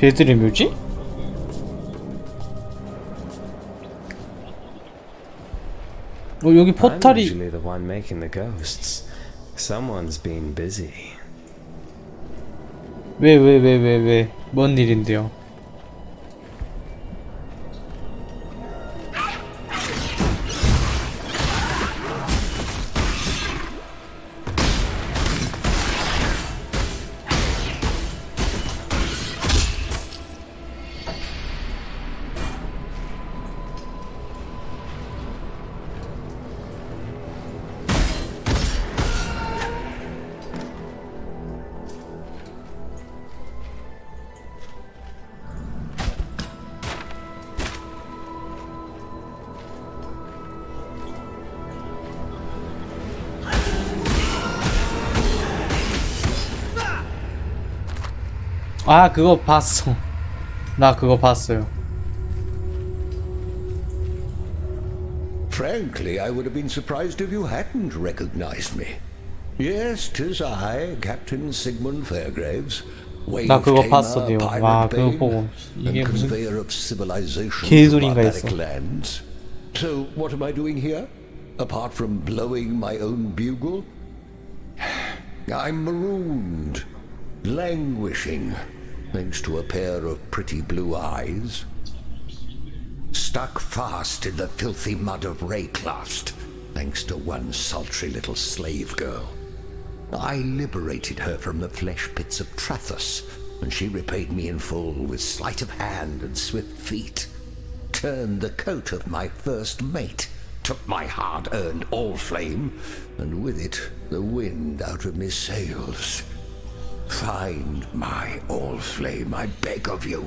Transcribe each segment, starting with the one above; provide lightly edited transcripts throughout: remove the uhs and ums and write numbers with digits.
배들의 묘지? 여기 포탈이 왜 뭔 일인데요? 아, 그거 봤어. 나 그거 봤어요. Frankly, I would have been surprised if you hadn't recognized me. Yes, 'tis I, Captain Sigmund Fairgraves. 나 그거 봤어요. 와, 그거 보고 이게 무슨 개소리인가 했어. So, what am I doing here? Apart from blowing my own bugle? I'm marooned, languishing, thanks to a pair of pretty blue eyes. Stuck fast in the filthy mud of Rayclast, thanks to one sultry little slave girl. I liberated her from the flesh pits of Trathus, and she repaid me in full with sleight of hand and swift feet. Turned the coat of my first mate, took my hard-earned all-flame, and with it the wind out of me sails. Find my all-flame, I beg of you.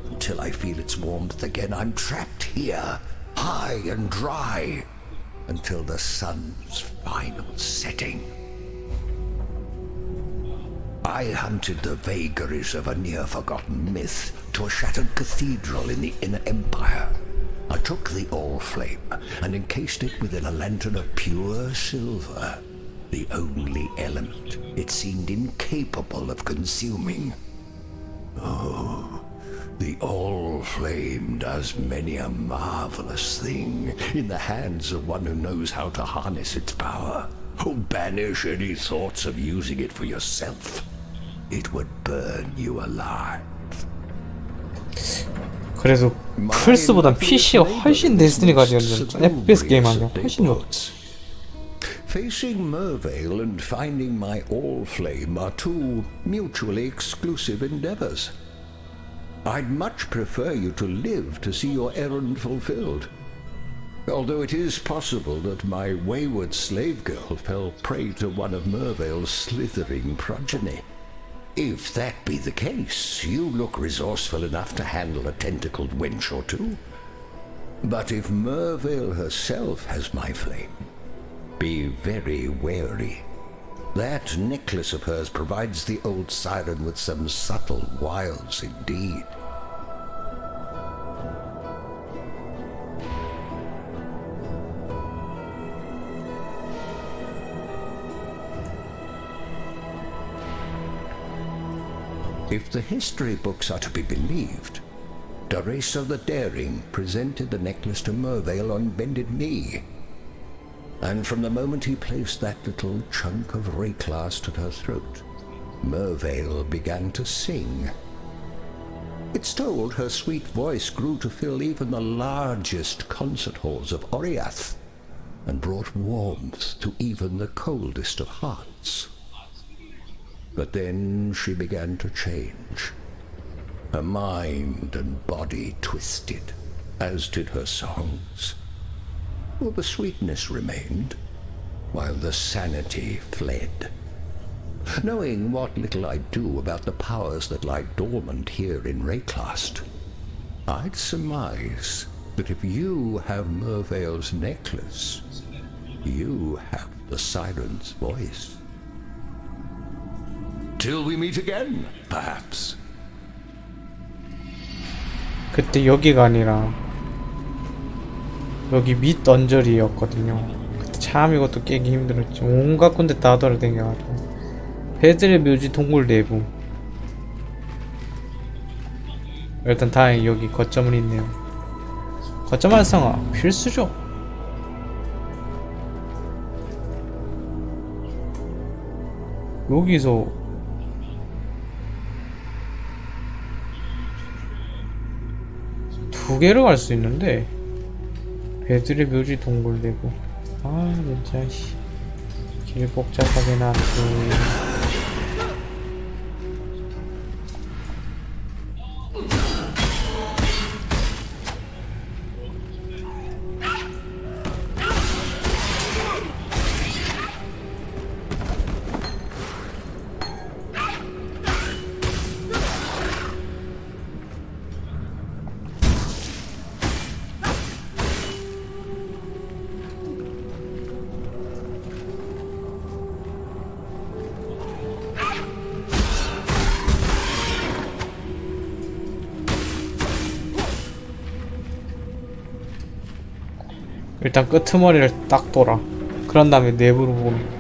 Until I feel its warmth again, I'm trapped here, high and dry, until the sun's final setting. I hunted the vagaries of a near-forgotten myth to a shattered cathedral in the Inner Empire. I took the all-flame and encased it within a lantern of pure silver, the only element it seemed incapable of consuming. Oh, the all-flame does many a marvelous thing in the hands of one who knows how to harness its power. Oh, banish any thoughts of using it for yourself. It would burn you alive. 그래서 플스보단 PC가 훨씬 데스티니가 FPS 게임 하면 훨씬 좋아. Facing Mervale and finding my all-flame are two mutually exclusive endeavors. I'd much prefer you to live to see your errand fulfilled. Although it is possible that my wayward slave girl fell prey to one of Mervale's slithering progeny. If that be the case, you look resourceful enough to handle a tentacled wench or two. But if Mervale herself has my flame, be very wary. That necklace of hers provides the old siren with some subtle wiles indeed. If the history books are to be believed, Teresa the Daring presented the necklace to Mervale on bended knee. And from the moment he placed that little chunk of Rayclast at her throat, Mervale began to sing. It's told her sweet voice grew to fill even the largest concert halls of Oriath, and brought warmth to even the coldest of hearts. But then she began to change. Her mind and body twisted, as did her songs. Well, the sweetness remained, while the sanity fled. Knowing what little I do about the powers that lie dormant here in Rayclast, I'd surmise that if you have Mervale's necklace, you have the siren's voice. Till we meet again, perhaps. 그때 여기가 아니라 여기 밑 언저리였거든요. 그때 참 이것도 깨기 힘들었지. 온갖 군데 다 돌아다녀가지고. 배들의 묘지 동굴 내부. 일단 다행히 여기 거점은 있네요. 거점 활성화 필수죠. 여기서 두 개를 갈 수 있는데 배들의 묘지 동굴되고 아 진짜 길 복잡하게 나왔네. 일단 끄트머리를 딱 돌아. 그런 다음에 내부로 보면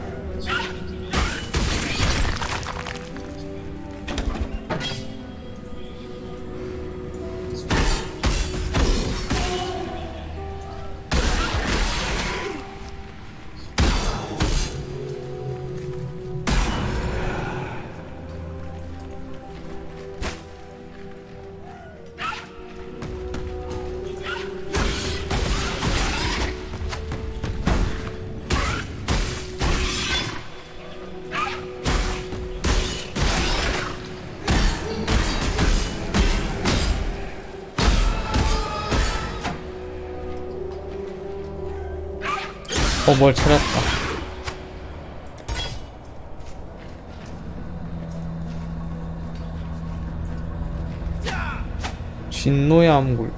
뭘 찾았다. 진노의 암굴.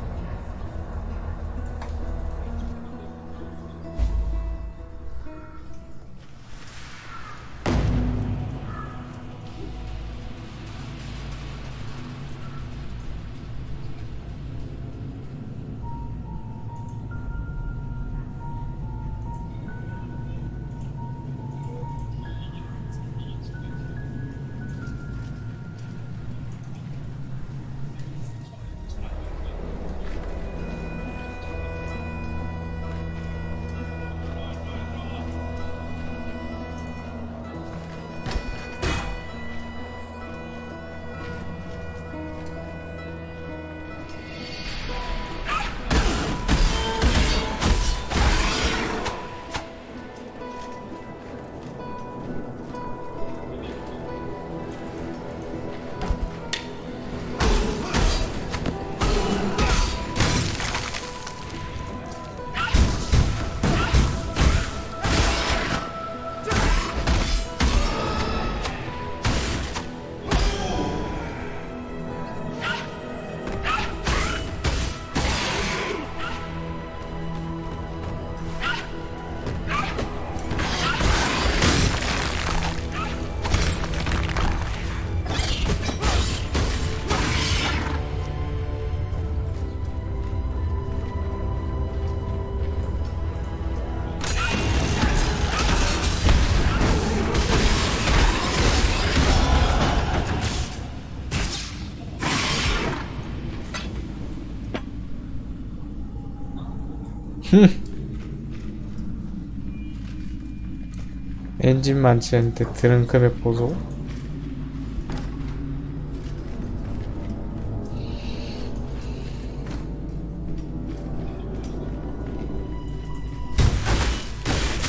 엔진 많지 않은데 드렁크백 보소.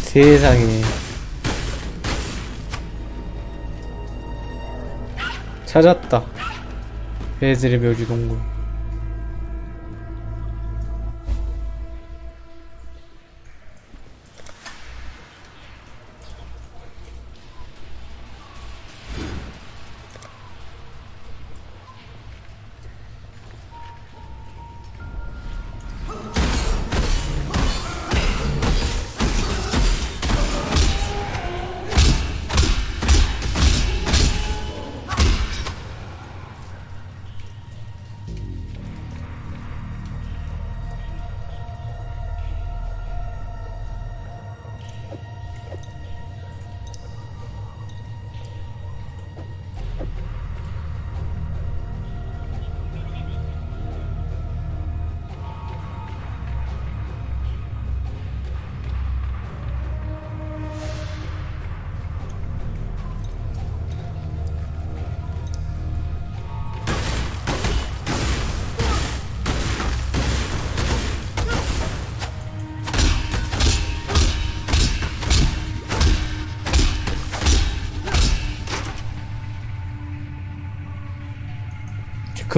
세상에. 찾았다. 배들의 묘지 동굴.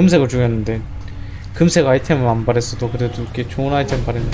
금색을 죽였는데 금색 아이템을 안 발했어도 그래도 꽤 좋은 아이템 발했네.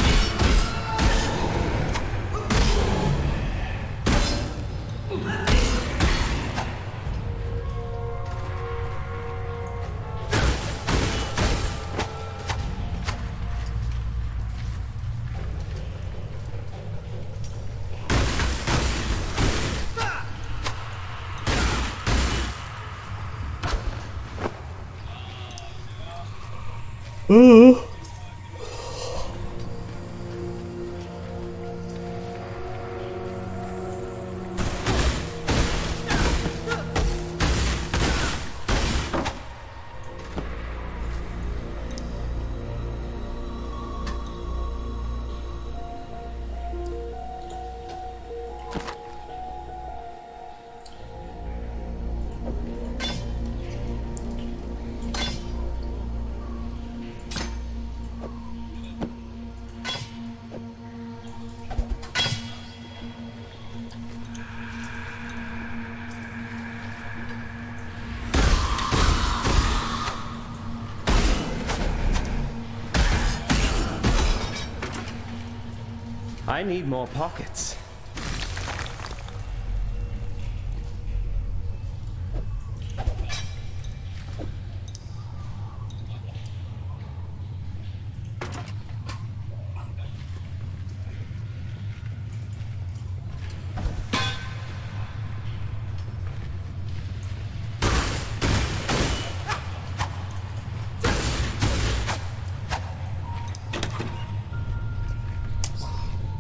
I need more pockets.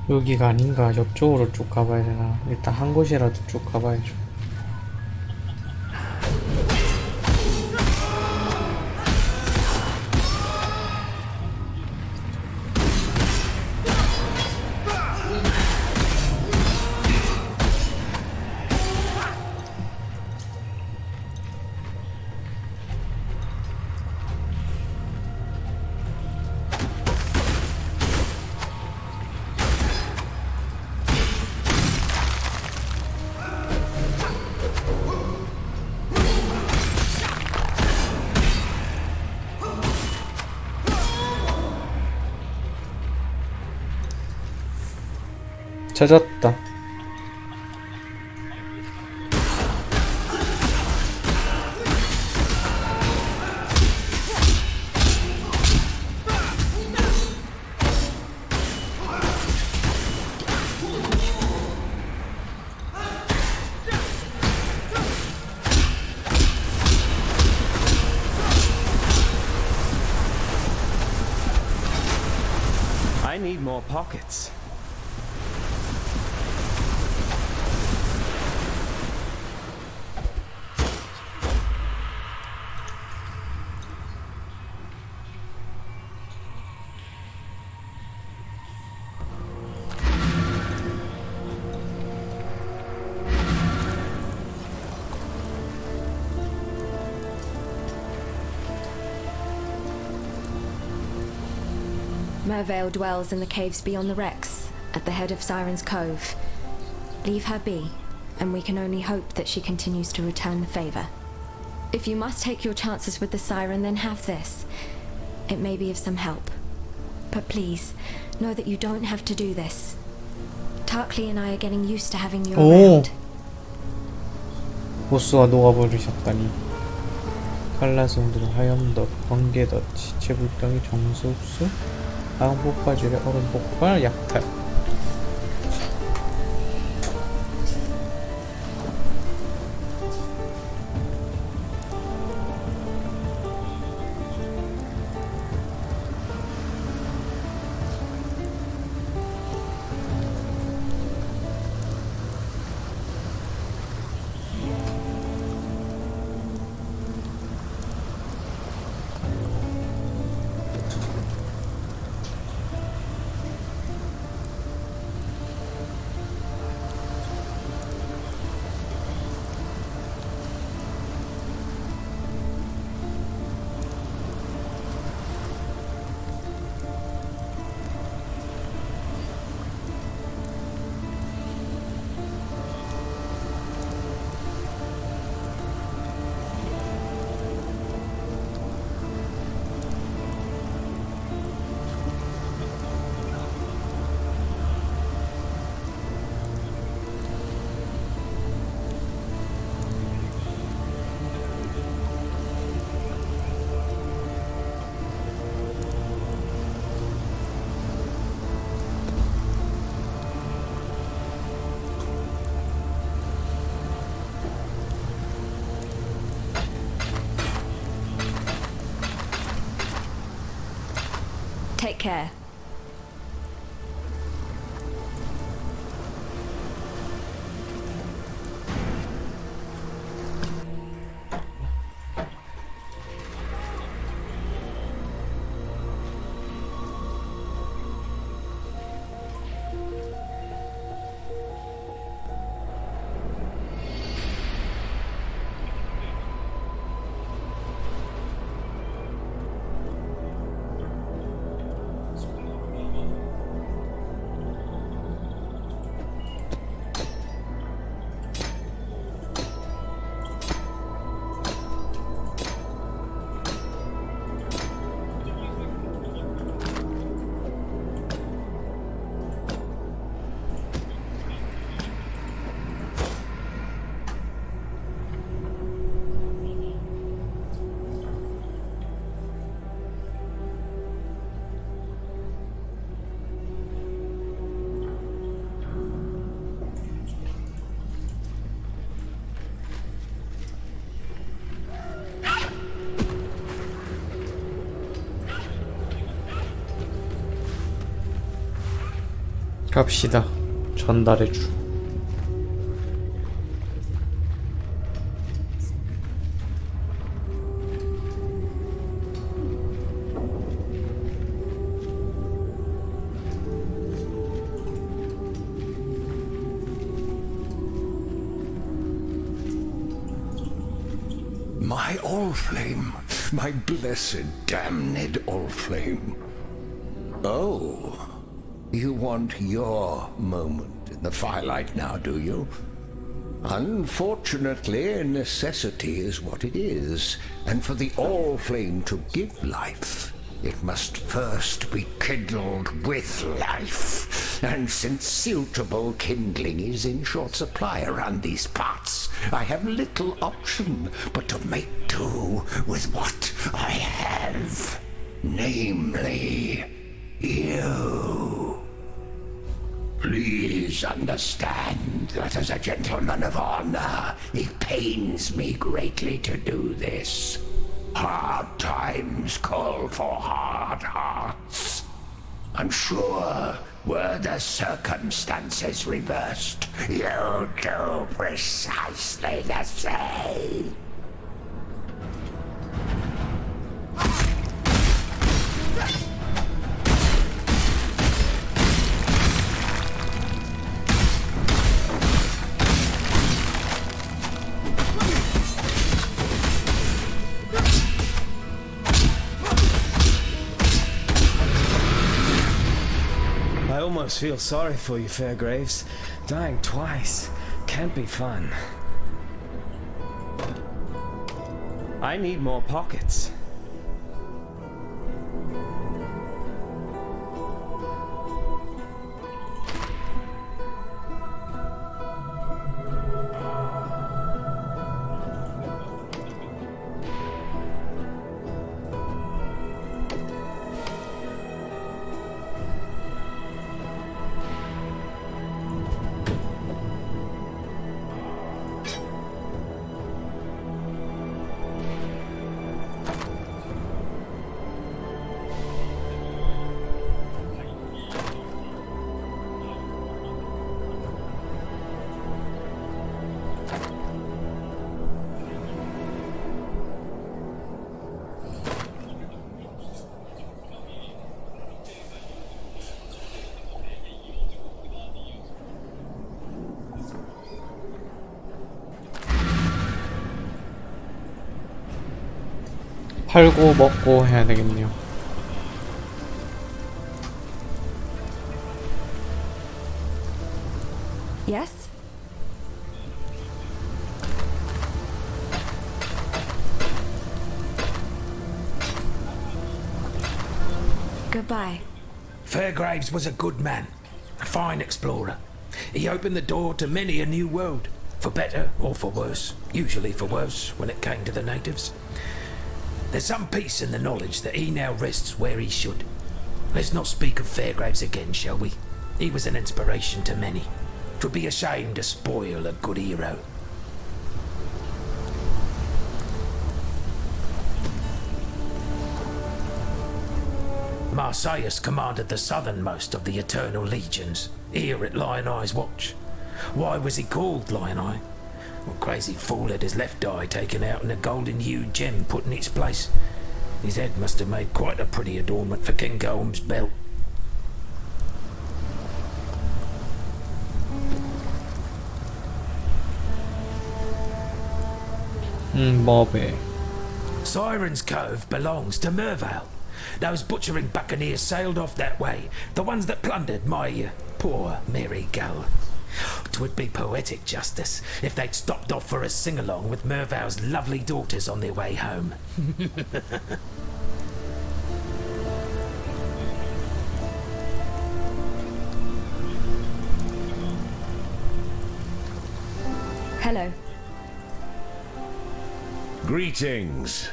여기가 아닌가. 옆쪽으로 쭉 가봐야 되나. 일단 한 곳이라도 쭉 가봐야죠. 찾았다. I need more pockets. Mervale dwells in the caves beyond the wrecks, at the head of Siren's Cove. Leave her be, and we can only hope that she continues to return the favor. If you must take your chances with the Siren, then have this. It may be of some help. But please, know that you don't have to do this. Tarkley and I are getting used to having you around. 보스와 녹아버리셨다니. 칼라송들은 하염덧, 번개덧, 시체불덩이, 정수흡수, 악응 폭발질의 얼음 폭발, 약탈. Take care. 갑시다. 전달해주. My Allflame, my blessed, damned Allflame. Oh, you want your moment in the firelight now, do you? Unfortunately, necessity is what it is, and for the Allflame to give life, it must first be kindled with life. And since suitable kindling is in short supply around these parts, I have little option but to make do with what I have. Namely, you. Please understand that as a gentleman of honor, it pains me greatly to do this. Hard times call for hard hearts. I'm sure, were the circumstances reversed, you'd do precisely the same. I almost feel sorry for you, Fairgraves. Dying twice can't be fun. I need more pockets. 팔고 먹고 해야 되겠네요. Yes? Goodbye. Fairgraves was a good man, a fine explorer. He opened the door to many a new world, for better or for worse, usually for worse when it came to the natives. There's some peace in the knowledge that he now rests where he should. Let's not speak of Fairgraves again, shall we? He was an inspiration to many. 'Twould be a shame to spoil a good hero. Marsyas commanded the southernmost of the Eternal Legions, here at Lion Eye's watch. Why was he called Lion Eye? Well, crazy fool had his left eye taken out and a golden-hued gem put in its place. His head must have made quite a pretty adornment for King Golem's belt. 뭐배. Siren's Cove belongs to Mervale. Those butchering buccaneers sailed off that way, the ones that plundered my poor merry gull. 'Twould be poetic justice if they'd stopped off for a sing-along with Mervale's lovely daughters on their way home. Hello. Greetings.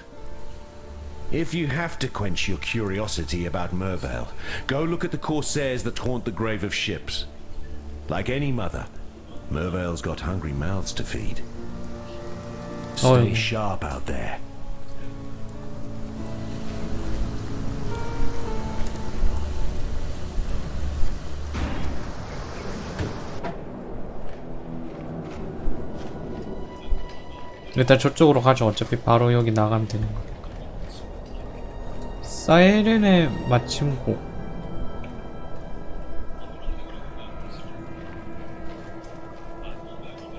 If you have to quench your curiosity about Mervale, go look at the corsairs that haunt the grave of ships. Like any mother, Mervale's got hungry mouths to feed. Stay sharp out there. 일단 저쪽으로 가죠. 어차피 바로 여기 나가면 되는 거니까. 사이렌의 마침곡.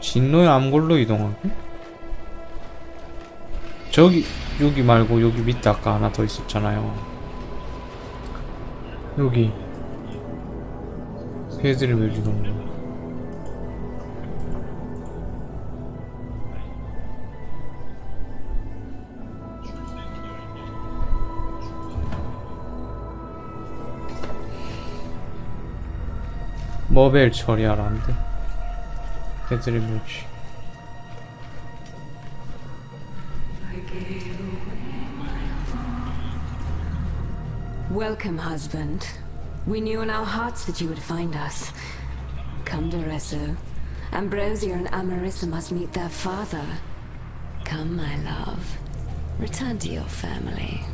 진로의 암골로 이동하기? 저기 여기 말고 여기 밑에 아까 하나 더 있었잖아요. 여기 새들의 묘지 동굴. 머벨 처리하라는데. 새들의 묘지. Welcome, husband. We knew in our hearts that you would find us. Come, Doresso. Ambrosia and Amarissa must meet their father. Come, my love. Return to your family.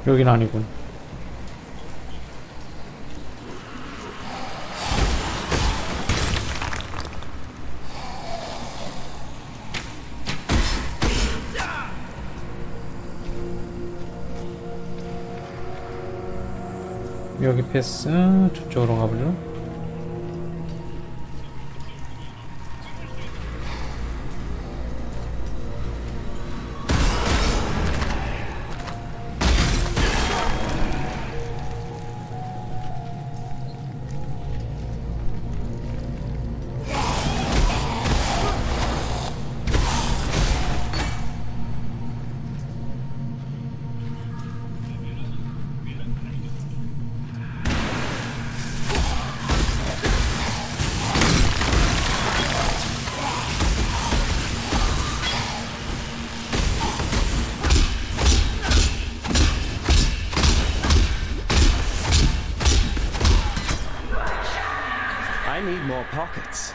여긴 아니군. 여기 패스. 저쪽으로 가보죠. I need more pockets.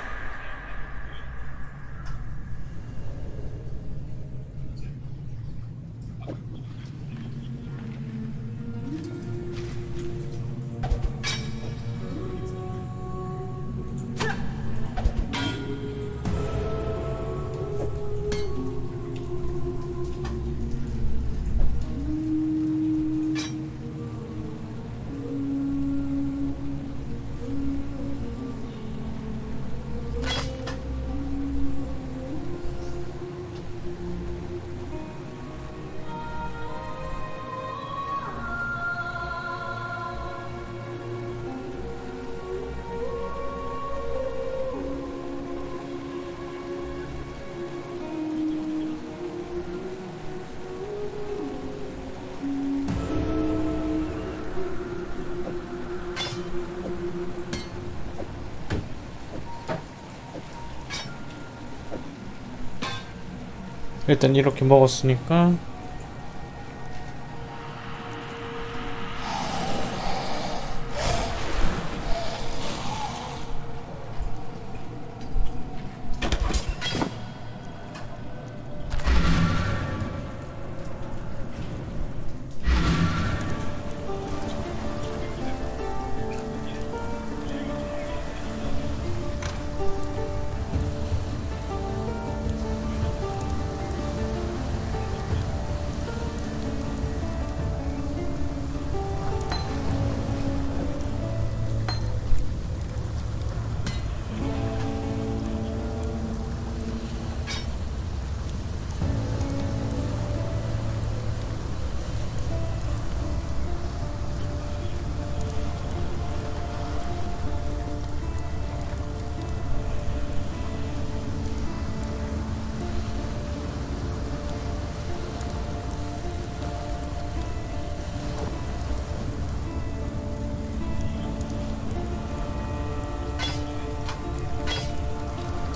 일단 이렇게 먹었으니까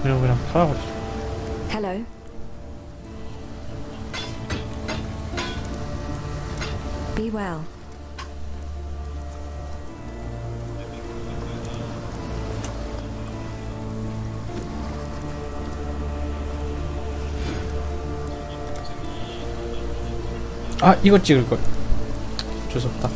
그냥 팔아버려. Hello. Be well. 아, 이거 찍을걸. 어쩔 수 없다.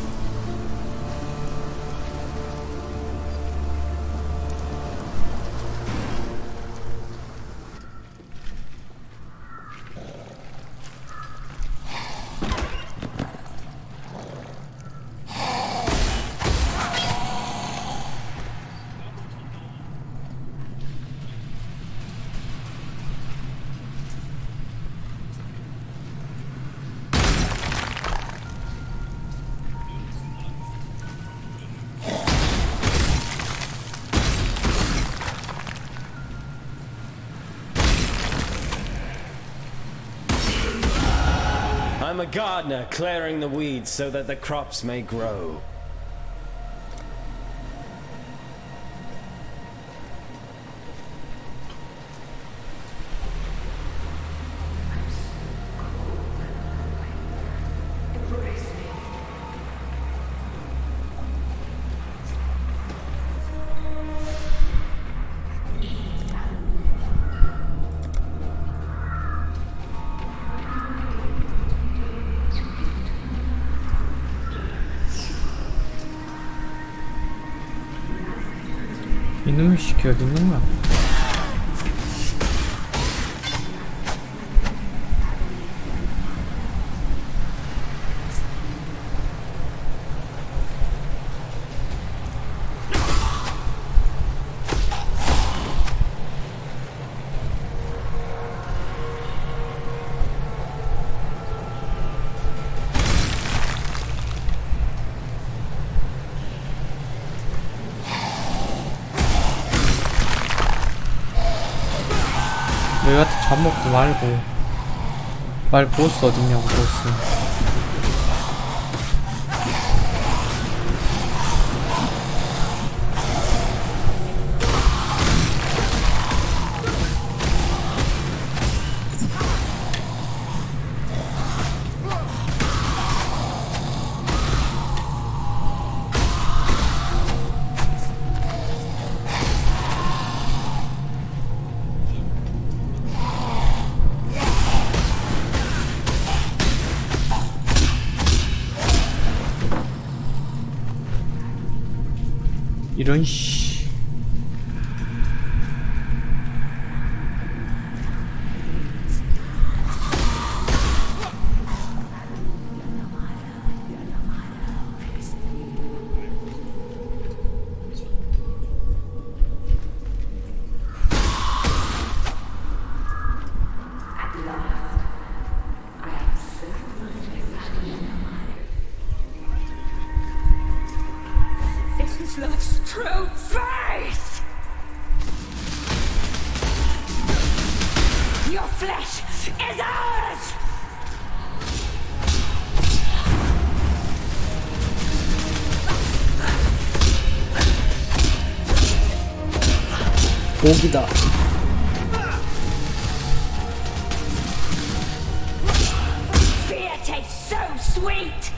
I'm a gardener, clearing the weeds so that the crops may grow. 이놈의 새끼 어디 있는 거야? 너희한테 잡먹지 말고. 말 보스 어딨냐고. 보스 이런 씨. This is love's true face! Your flesh is ours! 고기다. sweet!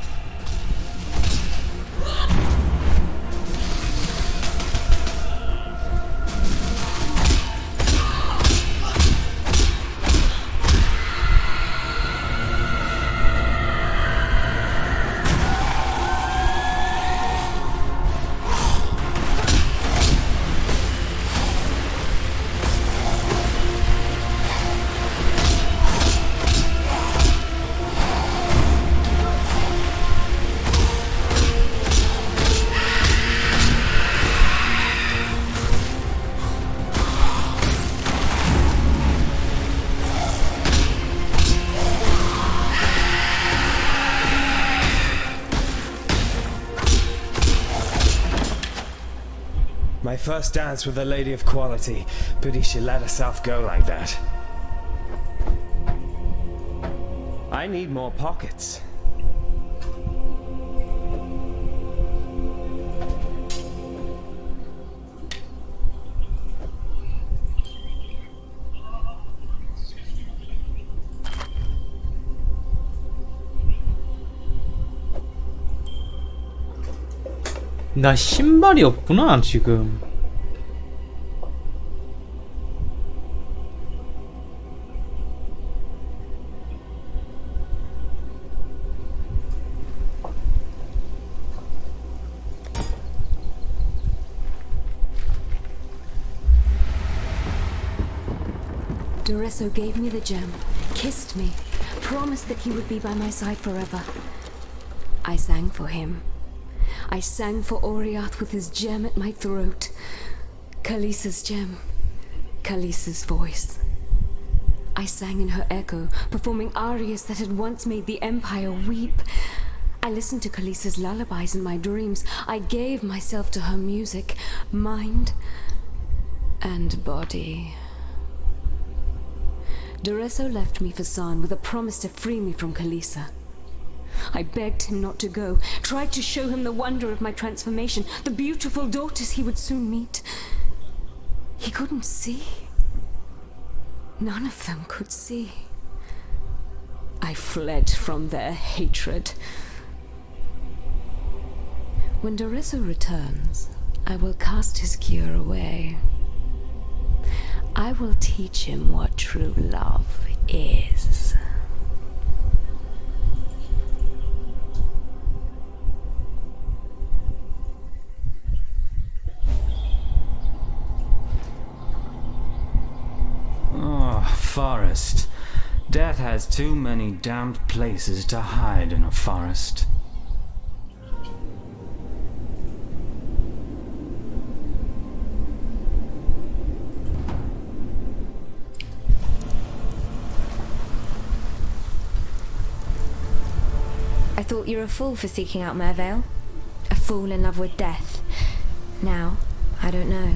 My first dance with a lady of quality. Pity she let herself go like that. I need more pockets. 나 신발이 없구나 지금. Dureso gave me the gem, kissed me, promised that he would be by my side forever. I sang for him. I sang for Oriath with his gem at my throat. Khaleesi's gem. Khaleesi's voice. I sang in her echo, performing arias that had once made the Empire weep. I listened to Khaleesi's lullabies in my dreams. I gave myself to her music, mind and body. Dureso left me for San with a promise to free me from Khaleesi. I begged him not to go, tried to show him the wonder of my transformation, the beautiful daughters he would soon meet. He couldn't see. None of them could see. I fled from their hatred. When Dureso returns, I will cast his cure away. I will teach him what true love is. Forest. Death has too many damned places to hide in a forest. I thought you were a fool for seeking out Mervale. A fool in love with death. Now, I don't know.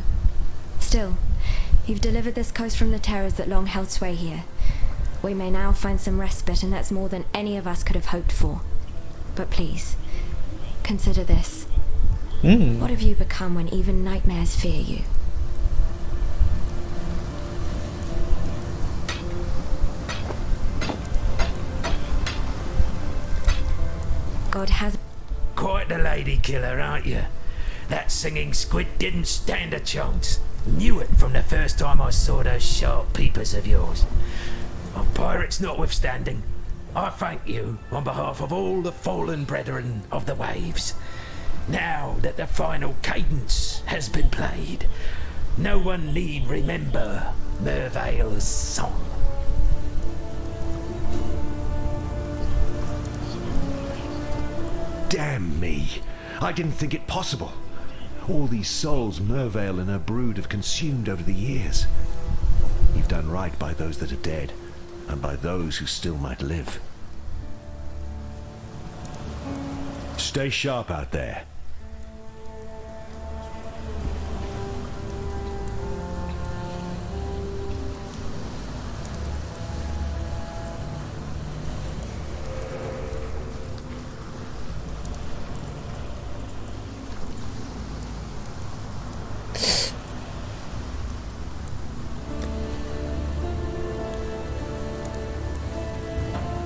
Still, you've delivered this coast from the terrors that long held sway here. We may now find some respite, and that's more than any of us could have hoped for. But please, consider this. What have you become when even nightmares fear you? God has... Quite the lady killer, aren't you? That singing squid didn't stand a chance. Knew it from the first time I saw those sharp peepers of yours. Well, pirates notwithstanding, I thank you on behalf of all the fallen brethren of the waves. Now that the final cadence has been played, no one need remember Mervale's song. Damn me! I didn't think it possible. All these souls Mervale and her brood have consumed over the years. You've done right by those that are dead, and by those who still might live. Stay sharp out there.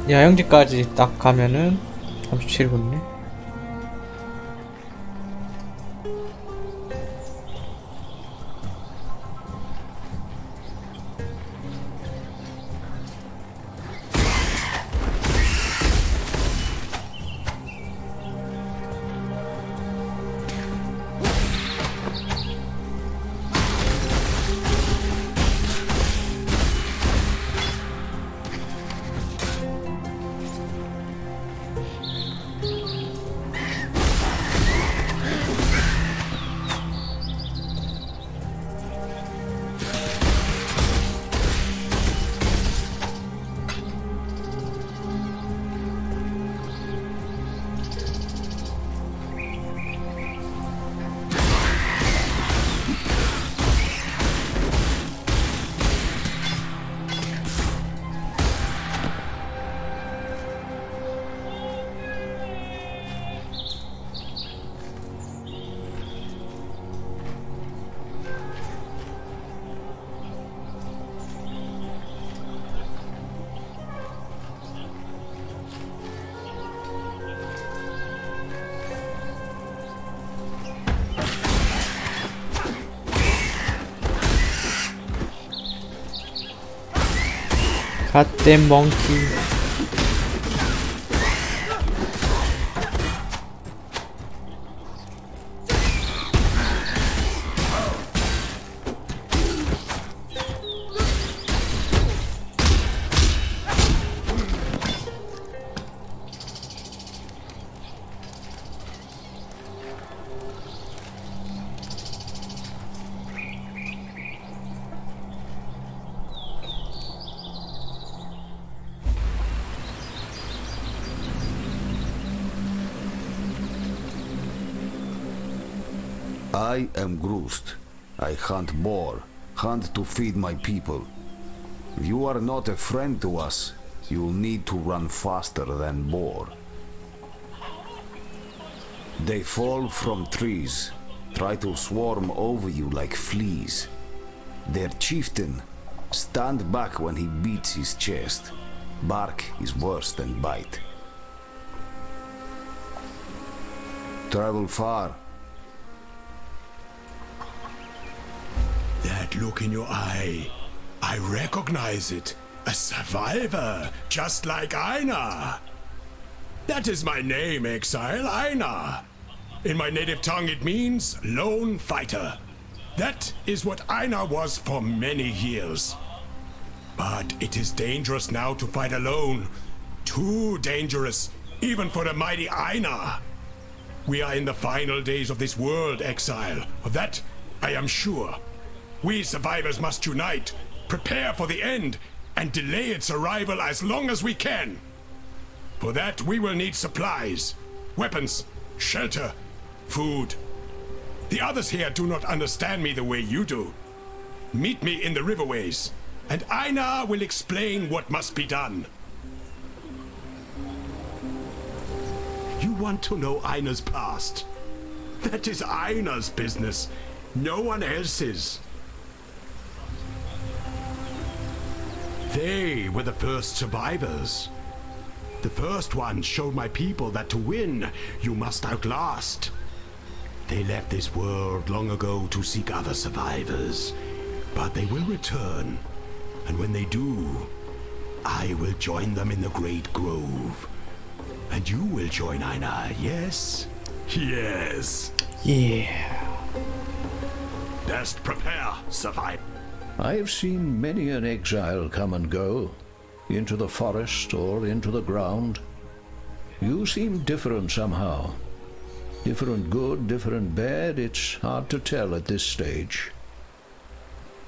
야영지까지 딱 가면은 37분네. Goddamn monkey. I am Groost. I hunt boar, hunt to feed my people. If you are not a friend to us, you'll need to run faster than boar. They fall from trees, try to swarm over you like fleas. Their chieftain, stand back when he beats his chest. Bark is worse than bite. Travel far. That look in your eye, I recognize it. A survivor, just like Einar. That is my name, exile, Einar. In my native tongue it means lone fighter. That is what Einar was for many years. But it is dangerous now to fight alone. Too dangerous, even for the mighty Einar. We are in the final days of this world, exile. Of that, I am sure. We survivors must unite, prepare for the end, and delay its arrival as long as we can. For that, we will need supplies, weapons, shelter, food. The others here do not understand me the way you do. Meet me in the riverways, and Einar will explain what must be done. You want to know Einar's past? That is Einar's business, no one else's. They were the first survivors. The first ones showed my people that to win, you must outlast. They left this world long ago to seek other survivors, but they will return, and when they do, I will join them in the Great Grove. And you will join Einar, yes? Yes. Yeah. Best prepare, survive. I've seen many an exile come and go, into the forest or into the ground. You seem different somehow. Different good, different bad, it's hard to tell at this stage.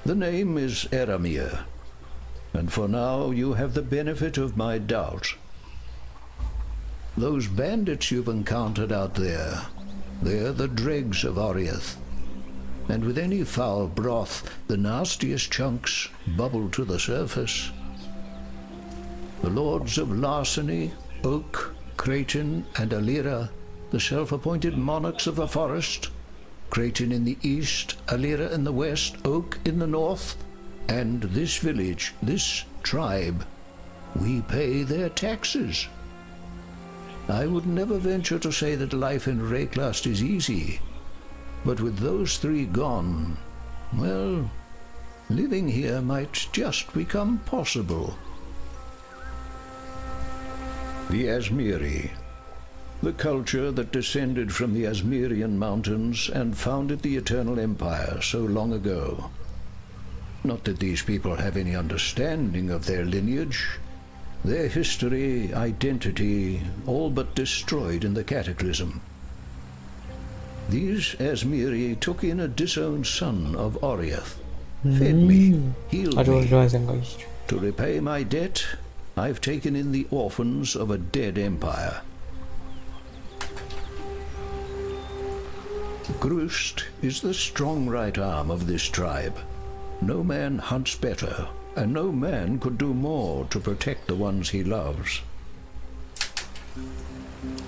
The name is Eramir, and for now you have the benefit of my doubt. Those bandits you've encountered out there, they're the dregs of Oriath. And with any foul broth, the nastiest chunks bubble to the surface. The lords of Larceny, Oak, Creighton, and Alira, the self-appointed monarchs of the forest, Creighton in the east, Alira in the west, Oak in the north, and this village, this tribe, we pay their taxes. I would never venture to say that life in Rayclast is easy, but with those three gone, well, living here might just become possible. The Asmiri, the culture that descended from the Asmirian mountains and founded the Eternal Empire so long ago. Not that these people have any understanding of their lineage. Their history, identity, all but destroyed in the Cataclysm. These Asmiri took in a disowned son of Oriath, fed me, healed 아주 me. 훌륭한 생각이시죠. To repay my debt, I've taken in the orphans of a dead empire. Groost is the strong right arm of this tribe. No man hunts better, and no man could do more to protect the ones he loves.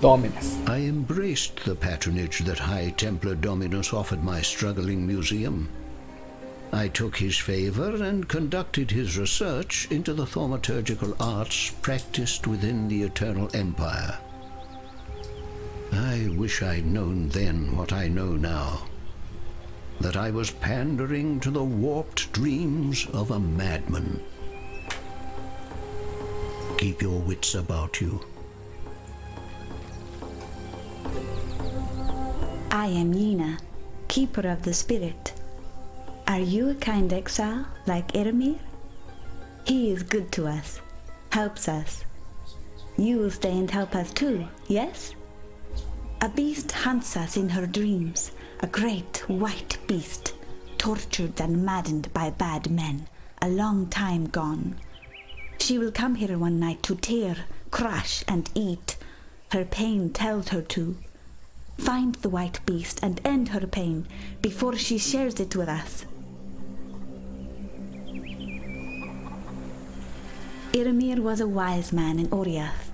Dominus. I embraced the patronage that High Templar Dominus offered my struggling museum. I took his favor and conducted his research into the thaumaturgical arts practiced within the Eternal Empire. I wish I'd known then what I know now. That I was pandering to the warped dreams of a madman. Keep your wits about you. I am Yina, keeper of the spirit. Are you a kind exile like Eramir? He is good to us, helps us. You will stay and help us too, yes? A beast hunts us in her dreams, a great white beast, tortured and maddened by bad men, a long time gone. She will come here one night to tear, crush, and eat. Her pain tells her to. Find the white beast and end her pain before she shares it with us. Eramir was a wise man in Oriath.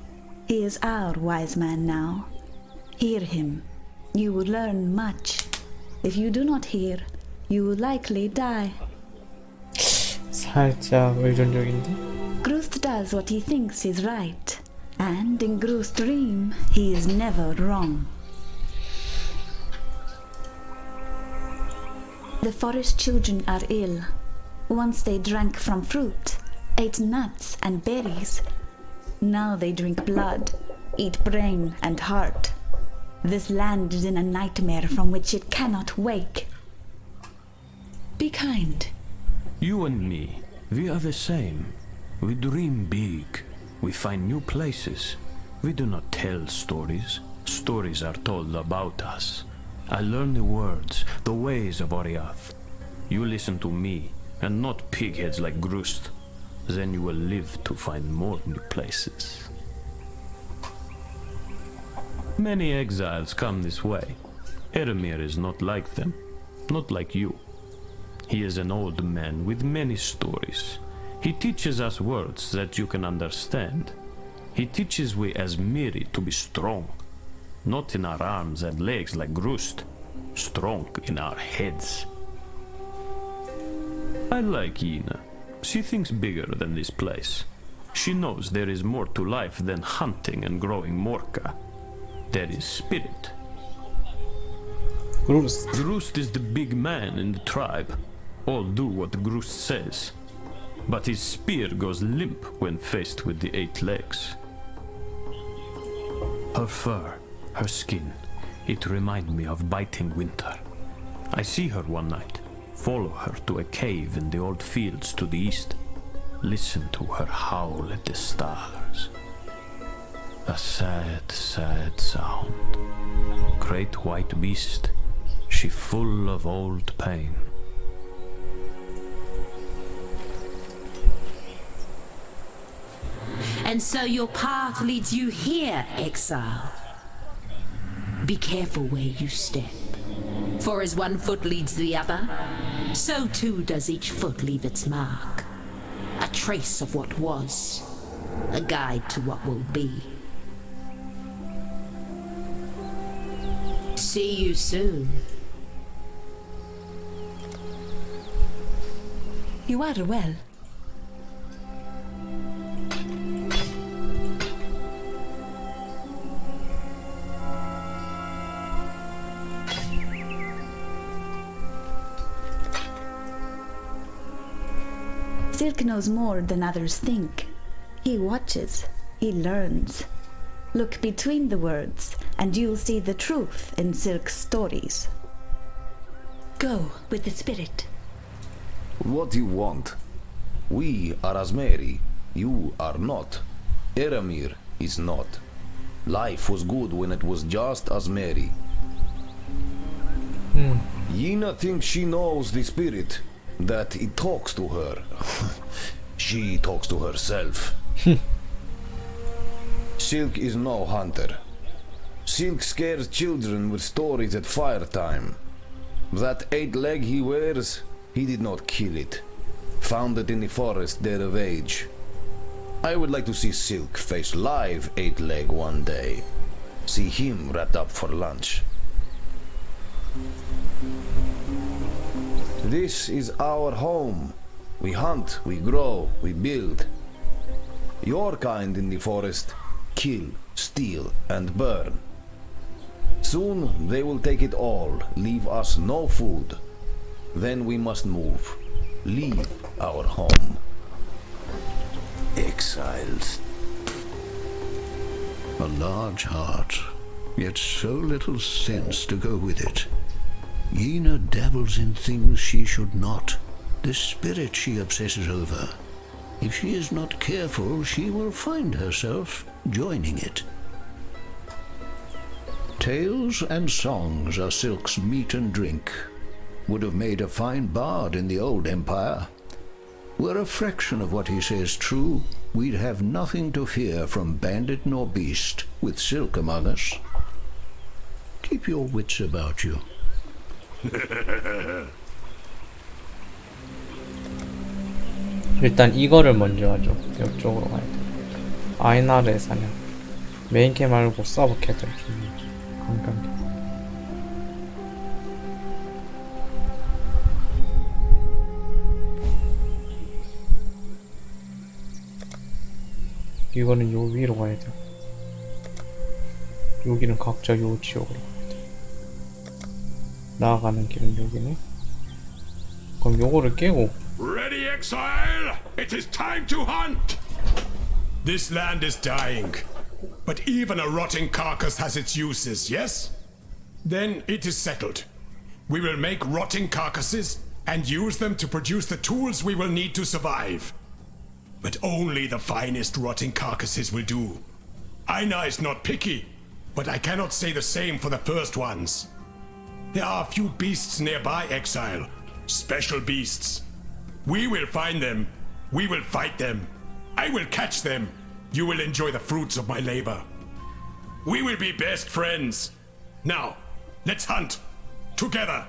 He is our wise man now. Hear him. You will learn much. If you do not hear, you will likely die. 살짝 의존적인데? Groost does what he thinks is right. And in Groost's dream, he is never wrong. The forest children are ill. Once they drank from fruit, ate nuts and berries. Now they drink blood, eat brain and heart. This land is in a nightmare from which it cannot wake. Be kind. You and me, we are the same. We dream big. We find new places. We do not tell stories. Stories are told about us. I learn the words, the ways of Oriath. You listen to me, and not pigheads like Groost. Then you will live to find more new places. Many exiles come this way. Eramir is not like them, not like you. He is an old man with many stories. He teaches us words that you can understand. He teaches we Asmiri to be strong, not in our arms and legs like Groost, strong in our heads. I like Yina. She thinks bigger than this place. She knows there is more to life than hunting and growing Morka. There is spirit. Groost is the big man in the tribe. All do what Groost says. But his spear goes limp when faced with the 8 legs. Her fur, her skin, it reminds me of biting winter. I see her one night, follow her to a cave in the old fields to the east. Listen to her howl at the stars. A sad, sad sound. Great white beast, she full of old pain. And so your path leads you here, exile. Be careful where you step. For as one foot leads the other, so too does each foot leave its mark. A trace of what was, a guide to what will be. See you soon. You are well. Silk knows more than others think. He watches, he learns. Look between the words, and you'll see the truth in Silk's stories. Go with the spirit. What do you want? We are Asmeri. You are not. Eramir is not. Life was good when it was just Asmeri. Yina thinks she knows the spirit, that it talks to her. She talks to herself. Silk is no hunter. Silk scares children with stories at fire time. That 8 leg he wears, he did not kill it. Found it in the forest dead of age. I would like to see Silk face live 8 leg one day. See him wrapped up for lunch. This is our home. We hunt, we grow, we build. Your kind in the forest kill, steal, and burn. Soon they will take it all, leave us no food. Then we must move, leave our home. Exiles. A large heart, yet so little sense to go with it. Yina dabbles in things she should not. The spirit she obsesses over. If she is not careful, she will find herself joining it. Tales and songs are Silk's meat and drink. Would have made a fine bard in the old empire. Were a fraction of what he says true, we'd have nothing to fear from bandit nor beast, with Silk among us. Keep your wits about you. 일단 이거를 먼저 하죠. 이쪽으로 가야 돼. 아이나르의 사냥. 메인캐 말고 서브캐들 좀 관광객. 이거는 요 위로 가야 돼. 여기는 각자 요 지역으로 가야 돼. 나아가는 길은 여기네. 그럼 요거를 깨고. Ready, exile? It is time to hunt! This land is dying, but even a rotting carcass has its uses, yes? Then it is settled. We will make rotting carcasses and use them to produce the tools we will need to survive. But only the finest rotting carcasses will do. Aina is not picky, but I cannot say the same for the first ones. There are a few beasts nearby, exile. Special beasts. We will find them. We will fight them. I will catch them. You will enjoy the fruits of my labor. We will be best friends. Now, let's hunt. Together.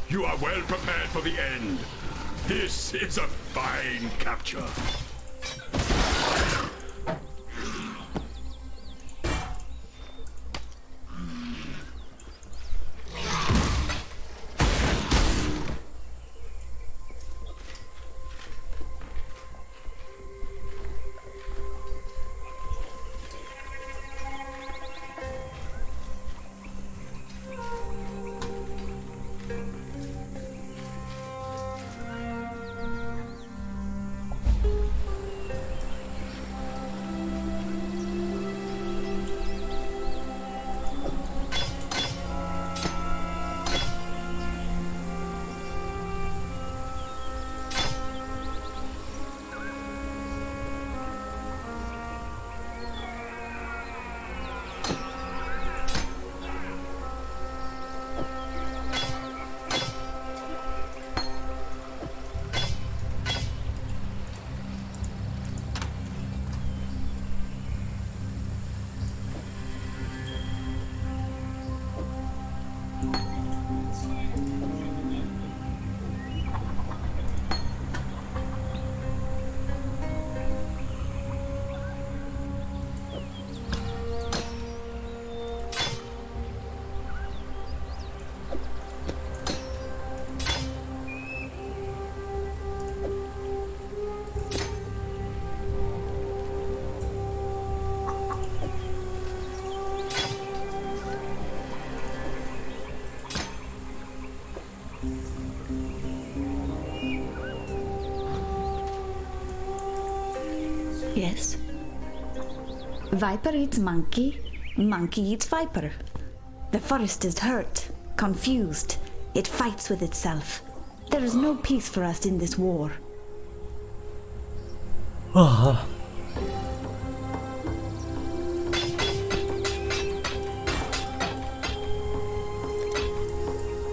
You are well prepared for the end. This is a fine capture. Yes. Viper eats monkey, monkey eats viper. The forest is hurt, confused. It fights with itself. There is no peace for us in this war.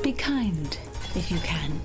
Be kind, if you can.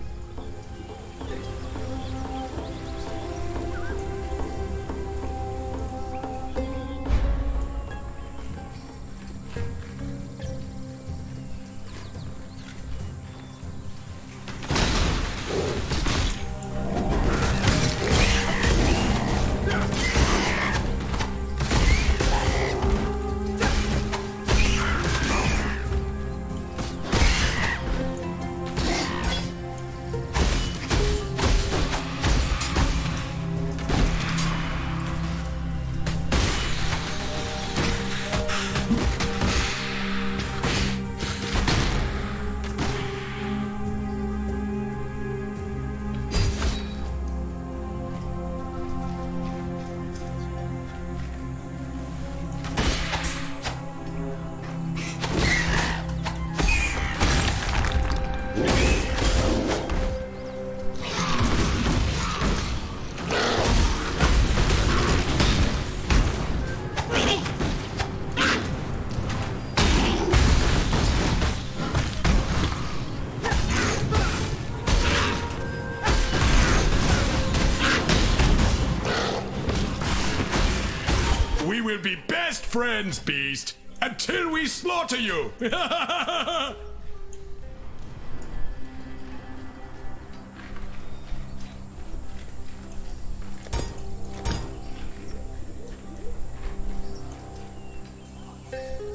We will be best friends, Beast, until we slaughter you!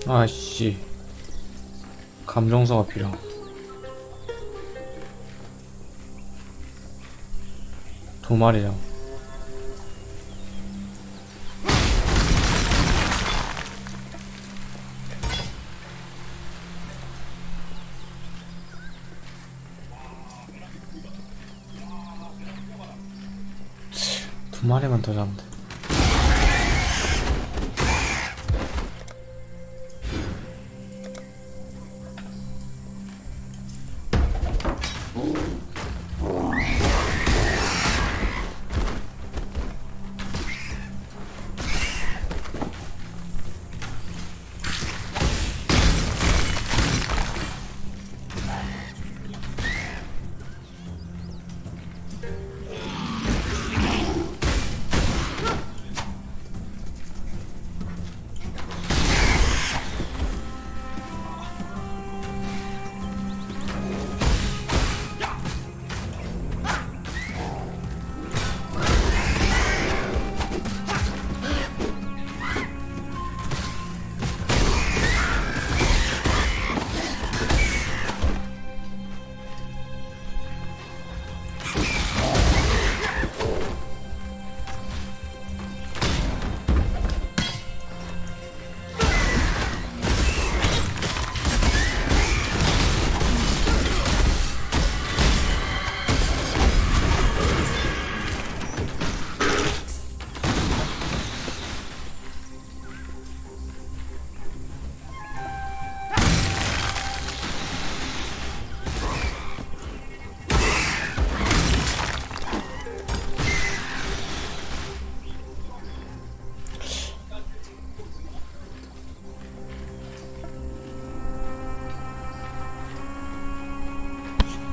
아씨, 감정서가 필요함. 두 마리잖아. 두 마리만 더 잡으면 돼.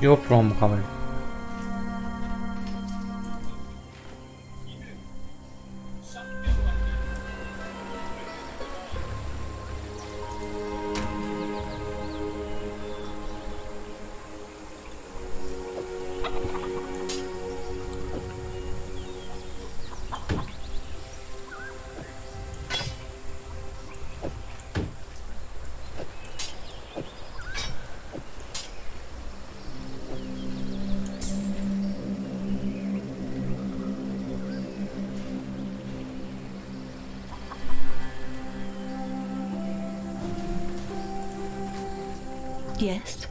이 옆으로 한번 가볼래. Yes.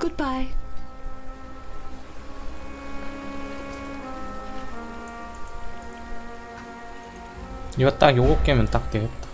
Goodbye. 이거 딱 요거 깨면 딱 되겠다.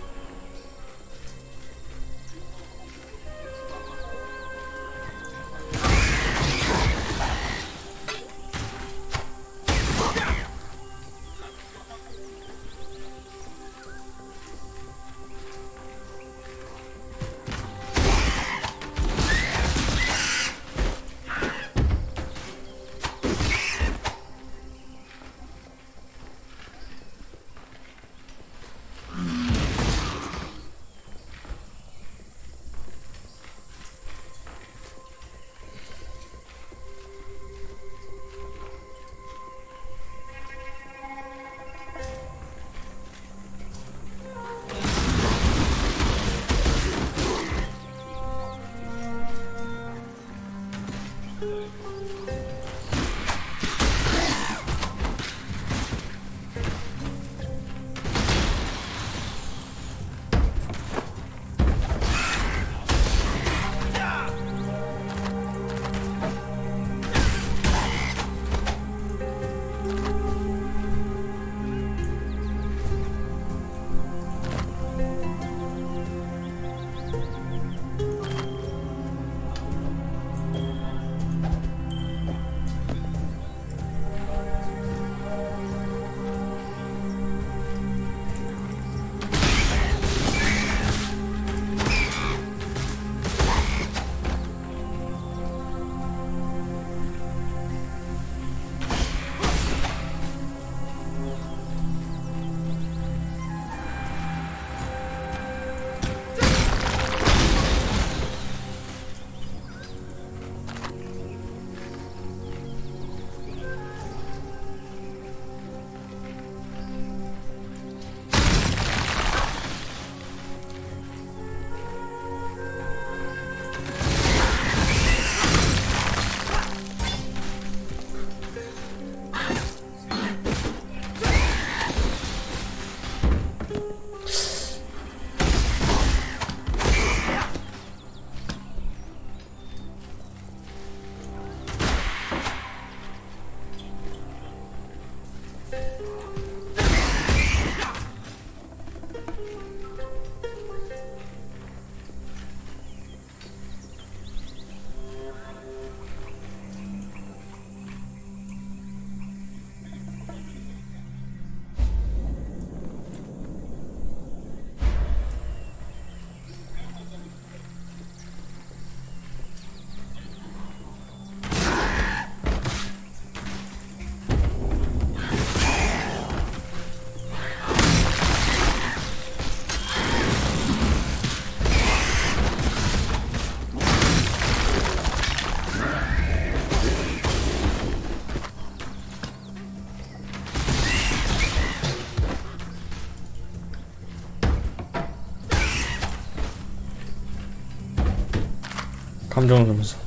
감정 점수.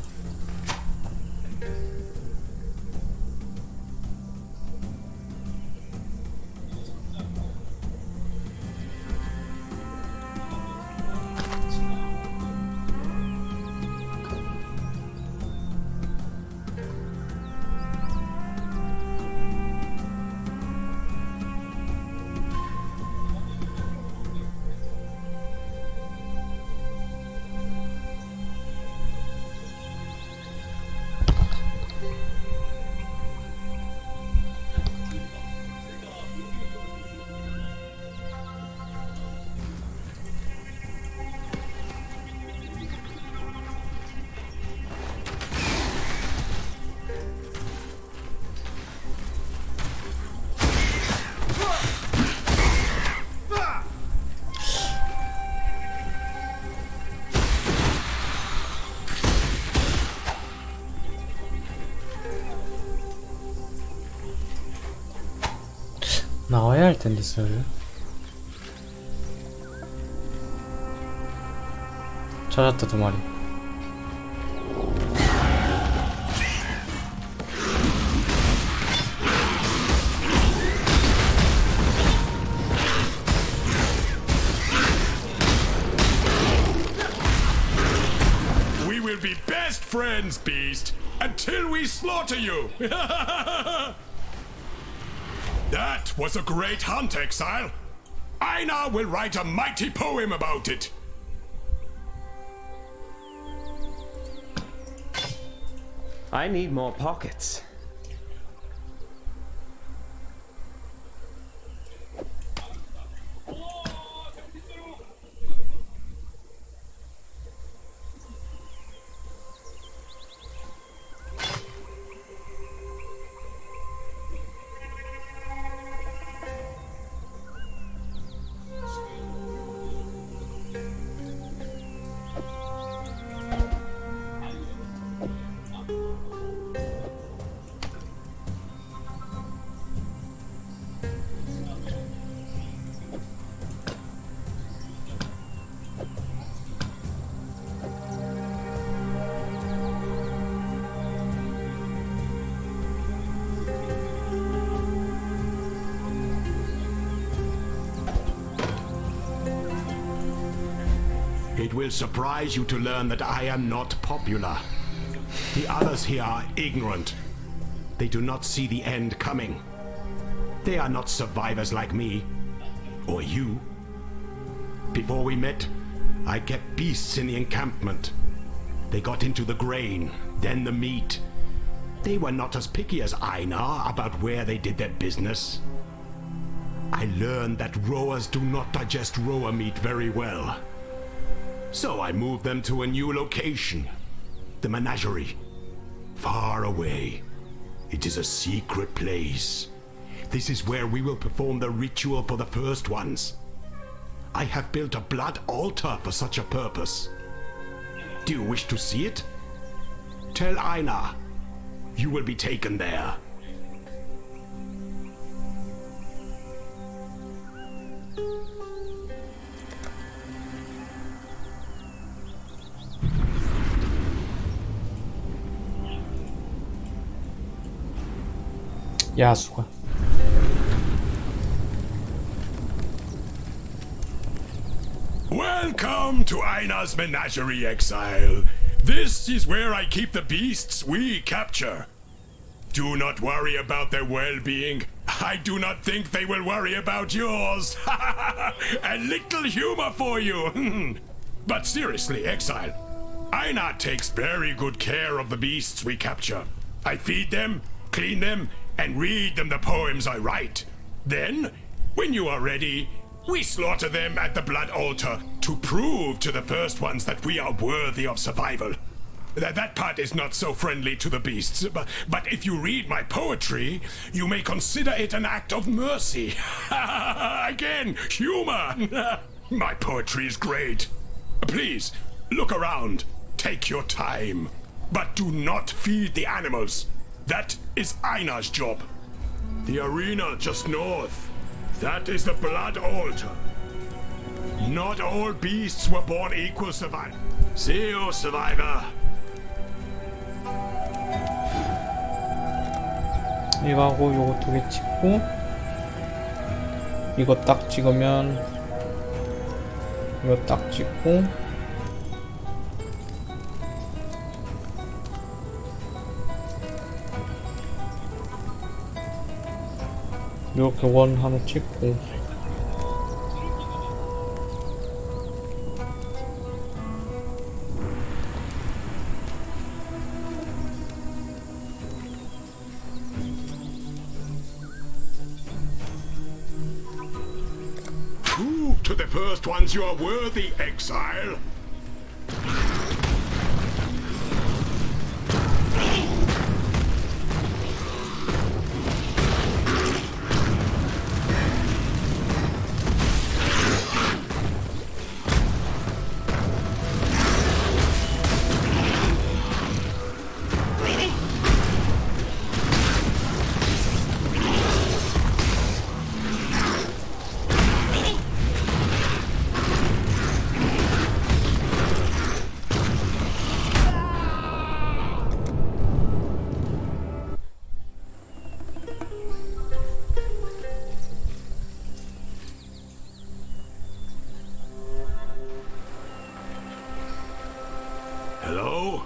나와야 할 텐데 썰. 찾았다 두 마리. We will be best friends, beast, until we slaughter you! That was a great hunt, Exile. Einar will write a mighty poem about it. I need more pockets. It will surprise you to learn that I am not popular. The others here are ignorant. They do not see the end coming. They are not survivors like me. Or you. Before we met, I kept beasts in the encampment. They got into the grain, then the meat. They were not as picky as Einar about where they did their business. I learned that rowers do not digest rower meat very well. So I moved them to a new location. The menagerie. Far away. It is a secret place. This is where we will perform the ritual for the first ones. I have built a blood altar for such a purpose. Do you wish to see it? Tell Einar. You will be taken there. 야수가. Welcome to Einar's Menagerie, Exile. This is where I keep the beasts we capture. Do not worry about their well-being. I do not think they will worry about yours. A little humor for you. But seriously, Exile, Einar takes very good care of the beasts we capture. I feed them, clean them, and read them the poems I write. Then, when you are ready, we slaughter them at the blood altar to prove to the first ones that we are worthy of survival. That part is not so friendly to the beasts, but if you read my poetry, you may consider it an act of mercy. Again, humor! My poetry is great. Please, look around. Take your time. But do not feed the animals. That is Einar's job. The arena just north. That is the blood altar. Not all beasts were born equal survivors. See you, survivor. 이거하고 요거 2개 찍고 이거 딱 찍으면 이거 딱 찍고 이렇게 원 하나 찍고 Prove to the first ones you are worthy, Exile. Hello?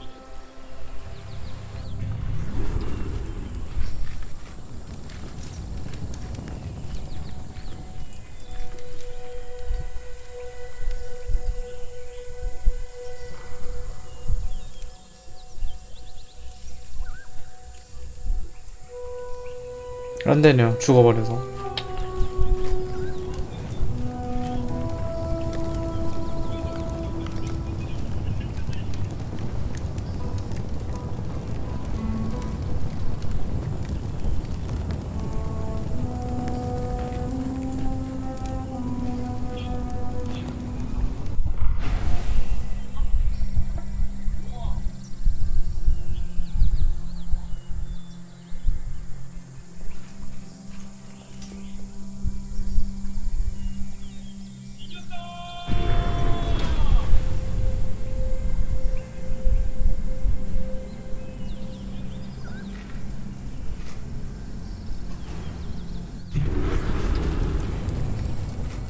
안되네요. 죽어버려서.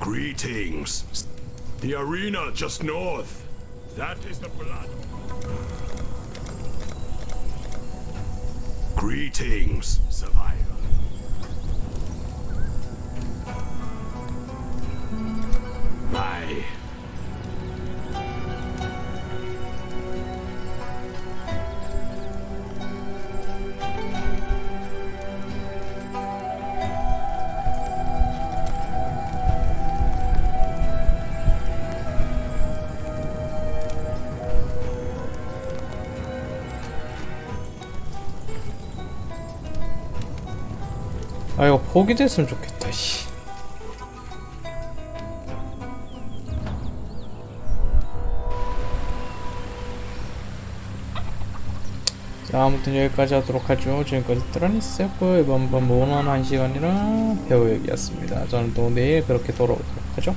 Greetings. The arena just north. That is the blood. Greetings, survivor. Bye. 아 이거 포기됐으면 좋겠다. 씨. 자 아무튼 여기까지 하도록 하죠. 지금까지 드라니스였고 이번 번 모노는 1시간이랑 배우역이었습니다. 저는 또 내일 그렇게 돌아오도록 하죠.